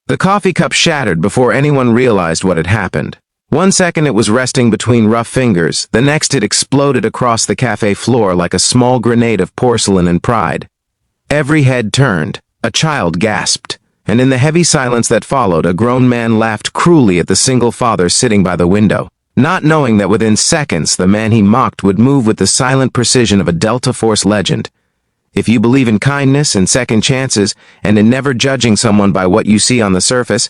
The coffee cup shattered before anyone realized what had happened. 1 second it was resting between rough fingers, the next it exploded across the cafe floor like a small grenade of porcelain and pride. Every head turned, a child gasped, and in the heavy silence that followed, a grown man laughed cruelly at the single father sitting by the window, not knowing that within seconds the man he mocked would move with the silent precision of a Delta Force legend. If you believe in kindness and second chances, and in never judging someone by what you see on the surface,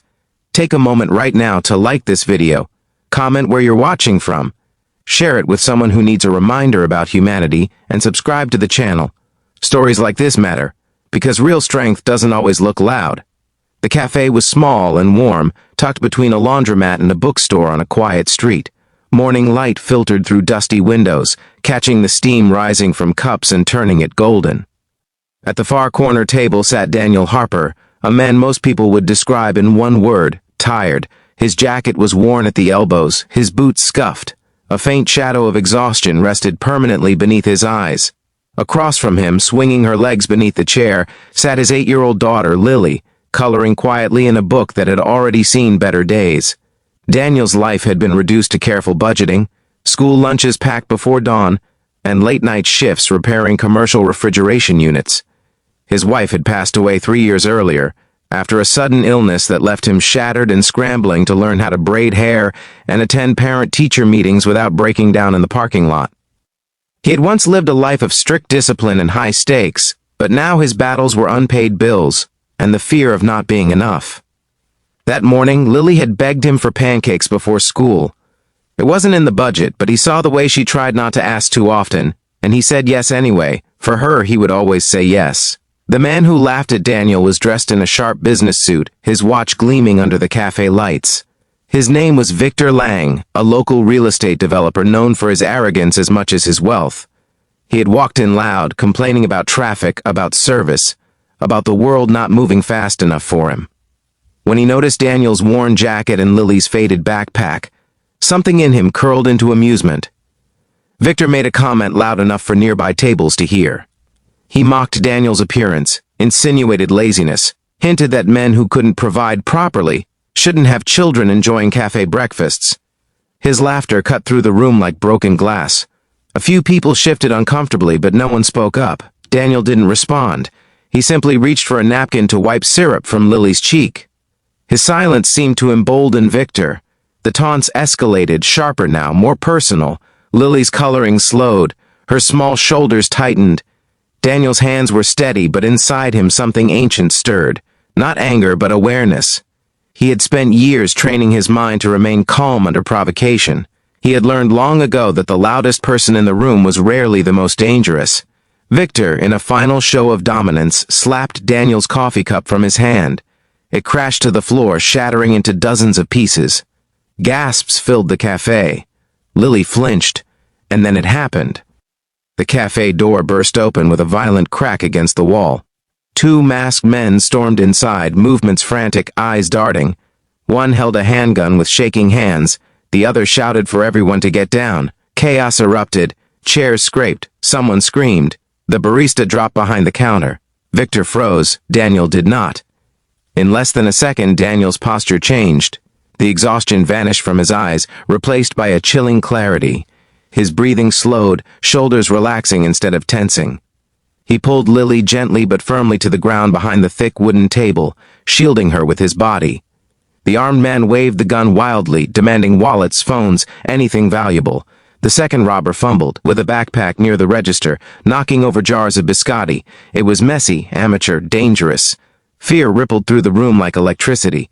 take a moment right now to like this video, comment where you're watching from, share it with someone who needs a reminder about humanity, and subscribe to the channel. Stories like this matter, because real strength doesn't always look loud. The cafe was small and warm, tucked between a laundromat and a bookstore on a quiet street. Morning light filtered through dusty windows, catching the steam rising from cups and turning it golden. At the far corner table sat Daniel Harper, a man most people would describe in one word: tired. His jacket was worn at the elbows, his boots scuffed. A faint shadow of exhaustion rested permanently beneath his eyes. Across from him, swinging her legs beneath the chair, sat his 8-year-old daughter, Lily, coloring quietly in a book that had already seen better days. Daniel's life had been reduced to careful budgeting, school lunches packed before dawn, and late-night shifts repairing commercial refrigeration units. His wife had passed away 3 years earlier, after a sudden illness that left him shattered and scrambling to learn how to braid hair and attend parent-teacher meetings without breaking down in the parking lot. He had once lived a life of strict discipline and high stakes, but now his battles were unpaid bills and the fear of not being enough. That morning, Lily had begged him for pancakes before school. It wasn't in the budget, but he saw the way she tried not to ask too often, and he said yes anyway. For her, he would always say yes. The man who laughed at Daniel was dressed in a sharp business suit, his watch gleaming under the cafe lights. His name was Victor Lang, a local real estate developer known for his arrogance as much as his wealth. He had walked in loud, complaining about traffic, about service, about the world not moving fast enough for him. When he noticed Daniel's worn jacket and Lily's faded backpack, something in him curled into amusement. Victor made a comment loud enough for nearby tables to hear. He mocked Daniel's appearance, insinuated laziness, hinted that men who couldn't provide properly shouldn't have children enjoying cafe breakfasts. His laughter cut through the room like broken glass. A few people shifted uncomfortably, but no one spoke up. Daniel didn't respond. He simply reached for a napkin to wipe syrup from Lily's cheek. His silence seemed to embolden Victor. The taunts escalated, sharper now, more personal. Lily's coloring slowed. Her small shoulders tightened. Daniel's hands were steady, but inside him something ancient stirred. Not anger, but awareness. He had spent years training his mind to remain calm under provocation. He had learned long ago that the loudest person in the room was rarely the most dangerous. Victor, in a final show of dominance, slapped Daniel's coffee cup from his hand. It crashed to the floor, shattering into dozens of pieces. Gasps filled the cafe. Lily flinched, and then it happened. The cafe door burst open with a violent crack against the wall. 2 masked men stormed inside, movements frantic, eyes darting. One held a handgun with shaking hands. The other shouted for everyone to get down. Chaos erupted. Chairs scraped. Someone screamed. The barista dropped behind the counter. Victor froze. Daniel did not. In less than a second, Daniel's posture changed. The exhaustion vanished from his eyes, replaced by a chilling clarity. His breathing slowed, shoulders relaxing instead of tensing. He pulled Lily gently but firmly to the ground behind the thick wooden table, shielding her with his body. The armed man waved the gun wildly, demanding wallets, phones, anything valuable. The second robber fumbled, with a backpack near the register, knocking over jars of biscotti. It was messy, amateur, dangerous. Fear rippled through the room like electricity.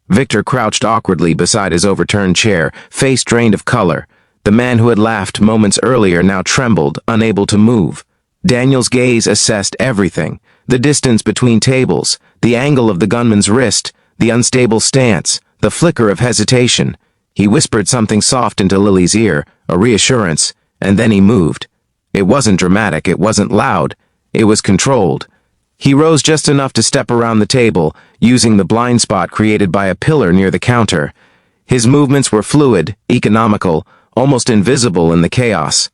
Victor crouched awkwardly beside his overturned chair, face drained of color. The man who had laughed moments earlier now trembled, unable to move. Daniel's gaze assessed everything: the distance between tables, the angle of the gunman's wrist, the unstable stance, the flicker of hesitation. He whispered something soft into Lily's ear, a reassurance, and then he moved. It wasn't dramatic, it wasn't loud, it was controlled. He rose just enough to step around the table, using the blind spot created by a pillar near the counter. His movements were fluid, economical, almost invisible in the chaos.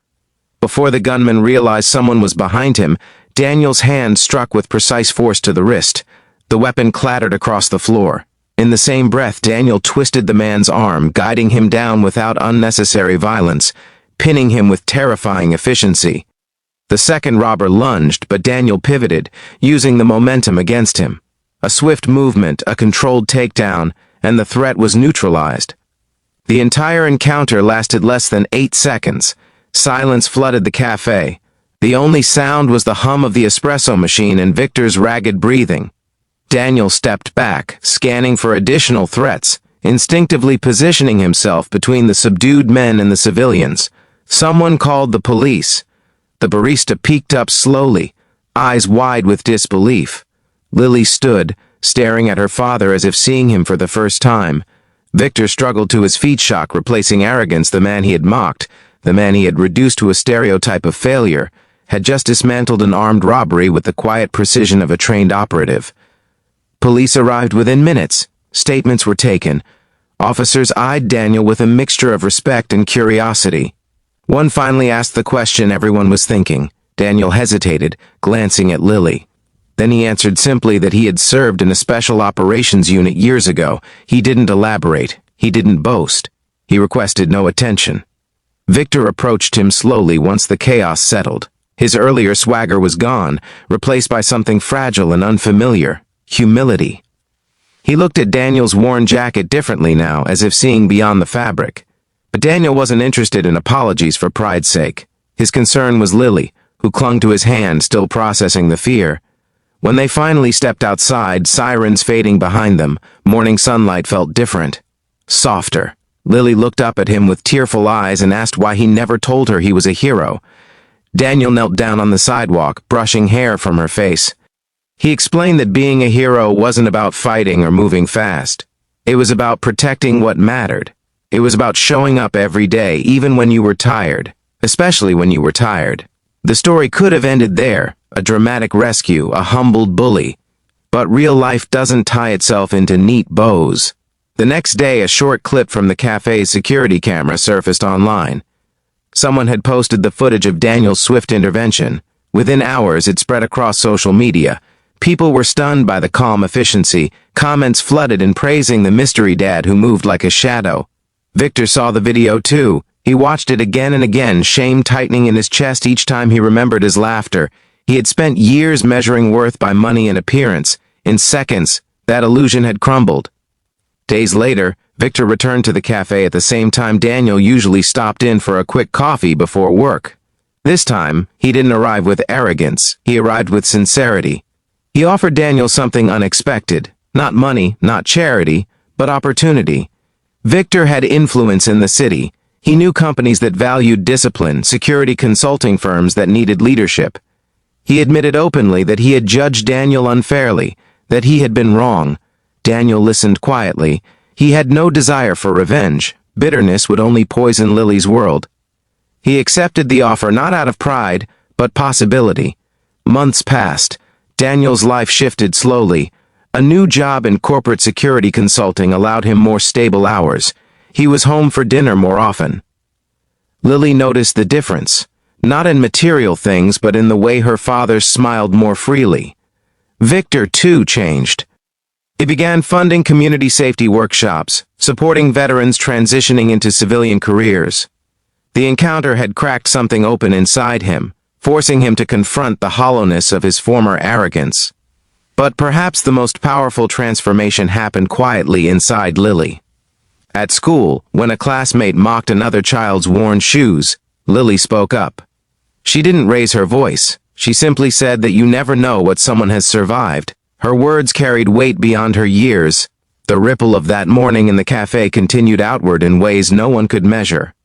Before the gunman realized someone was behind him, Daniel's hand struck with precise force to the wrist. The weapon clattered across the floor. In the same breath, Daniel twisted the man's arm, guiding him down without unnecessary violence, pinning him with terrifying efficiency. The second robber lunged, but Daniel pivoted, using the momentum against him. A swift movement, a controlled takedown, and the threat was neutralized. The entire encounter lasted less than 8 seconds. Silence flooded the cafe. The only sound was the hum of the espresso machine and Victor's ragged breathing. Daniel stepped back, scanning for additional threats, instinctively positioning himself between the subdued men and the civilians. Someone called the police. The barista peeked up slowly, eyes wide with disbelief. Lily stood, staring at her father as if seeing him for the first time. Victor struggled to his feet, shock replacing arrogance. The man he had mocked, the man he had reduced to a stereotype of failure, had just dismantled an armed robbery with the quiet precision of a trained operative. Police arrived within minutes. Statements were taken. Officers eyed Daniel with a mixture of respect and curiosity. One finally asked the question everyone was thinking. Daniel hesitated, glancing at Lily. Then he answered simply that he had served in a special operations unit years ago. He didn't elaborate. He didn't boast. He requested no attention. Victor approached him slowly once the chaos settled. His earlier swagger was gone, replaced by something fragile and unfamiliar. Humility. He looked at Daniel's worn jacket differently now, as if seeing beyond the fabric. But Daniel wasn't interested in apologies for pride's sake. His concern was Lily, who clung to his hand, still processing the fear. When they finally stepped outside, sirens fading behind them, morning sunlight felt different. Softer. Lily looked up at him with tearful eyes and asked why he never told her he was a hero. Daniel knelt down on the sidewalk, brushing hair from her face. He explained that being a hero wasn't about fighting or moving fast. It was about protecting what mattered. It was about showing up every day, even when you were tired. Especially when you were tired. The story could have ended there, a dramatic rescue, a humbled bully. But real life doesn't tie itself into neat bows. The next day, a short clip from the cafe's security camera surfaced online. Someone had posted the footage of Daniel's swift intervention. Within hours, it spread across social media. People were stunned by the calm efficiency. Comments flooded in praising the mystery dad who moved like a shadow. Victor saw the video too. He watched it again and again, shame tightening in his chest each time he remembered his laughter. He had spent years measuring worth by money and appearance. In seconds, that illusion had crumbled. Days later, Victor returned to the cafe at the same time Daniel usually stopped in for a quick coffee before work. This time, he didn't arrive with arrogance. He arrived with sincerity. He offered Daniel something unexpected. Not money, not charity, but opportunity. Victor had influence in the city. He knew companies that valued discipline, security consulting firms that needed leadership. He admitted openly that he had judged Daniel unfairly, that he had been wrong. Daniel listened quietly. He had no desire for revenge. Bitterness would only poison Lily's world. He accepted the offer not out of pride, but possibility. Months passed. Daniel's life shifted slowly. A new job in corporate security consulting allowed him more stable hours. He was home for dinner more often. Lily noticed the difference, not in material things, but in the way her father smiled more freely. Victor, too, changed. He began funding community safety workshops, supporting veterans transitioning into civilian careers. The encounter had cracked something open inside him, forcing him to confront the hollowness of his former arrogance. But perhaps the most powerful transformation happened quietly inside Lily. At school, when a classmate mocked another child's worn shoes, Lily spoke up. She didn't raise her voice. She simply said that you never know what someone has survived. Her words carried weight beyond her years. The ripple of that morning in the cafe continued outward in ways no one could measure.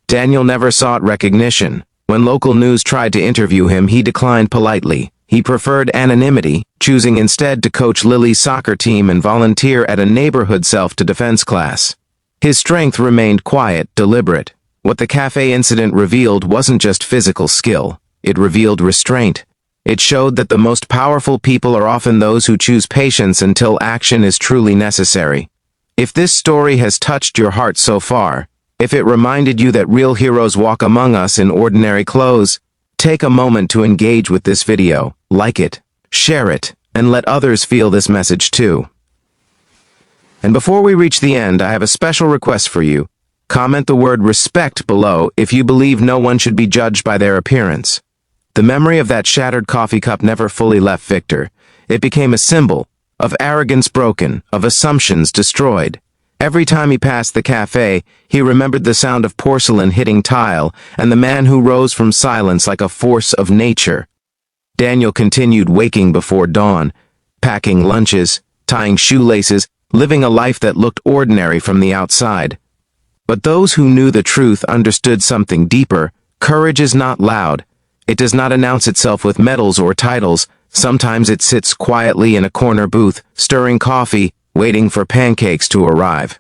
Daniel never sought recognition. When local news tried to interview him, he declined politely. He preferred anonymity, choosing instead to coach Lily's soccer team and volunteer at a neighborhood self-defense class. His strength remained quiet, deliberate. What the cafe incident revealed wasn't just physical skill. It revealed restraint. It showed that the most powerful people are often those who choose patience until action is truly necessary. If this story has touched your heart so far, if it reminded you that real heroes walk among us in ordinary clothes, take a moment to engage with this video, like it, share it, and let others feel this message too. And before we reach the end, I have a special request for you. Comment the word respect below if you believe no one should be judged by their appearance. The memory of that shattered coffee cup never fully left Victor. It became a symbol of arrogance broken, of assumptions destroyed. Every time he passed the cafe, he remembered the sound of porcelain hitting tile and the man who rose from silence like a force of nature. Daniel continued waking before dawn, packing lunches, tying shoelaces, living a life that looked ordinary from the outside. But those who knew the truth understood something deeper. Courage is not loud. It does not announce itself with medals or titles. Sometimes it sits quietly in a corner booth, stirring coffee, waiting for pancakes to arrive.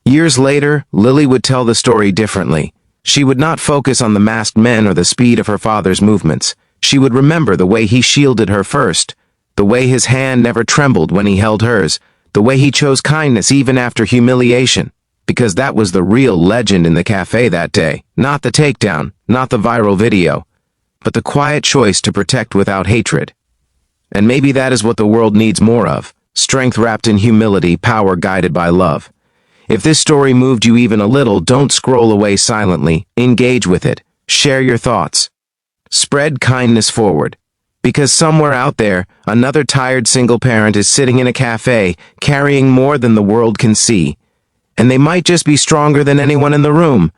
Years later, Lily would tell the story differently. She would not focus on the masked men or the speed of her father's movements. She would remember the way he shielded her first, the way his hand never trembled when he held hers, the way he chose kindness even after humiliation, because that was the real legend in the cafe that day. Not the takedown, not the viral video, but the quiet choice to protect without hatred. And maybe that is what the world needs more of. Strength wrapped in humility, power guided by love. If this story moved you even a little, don't scroll away silently. Engage with it. Share your thoughts. Spread kindness forward. Because somewhere out there, another tired single parent is sitting in a cafe, carrying more than the world can see. And they might just be stronger than anyone in the room.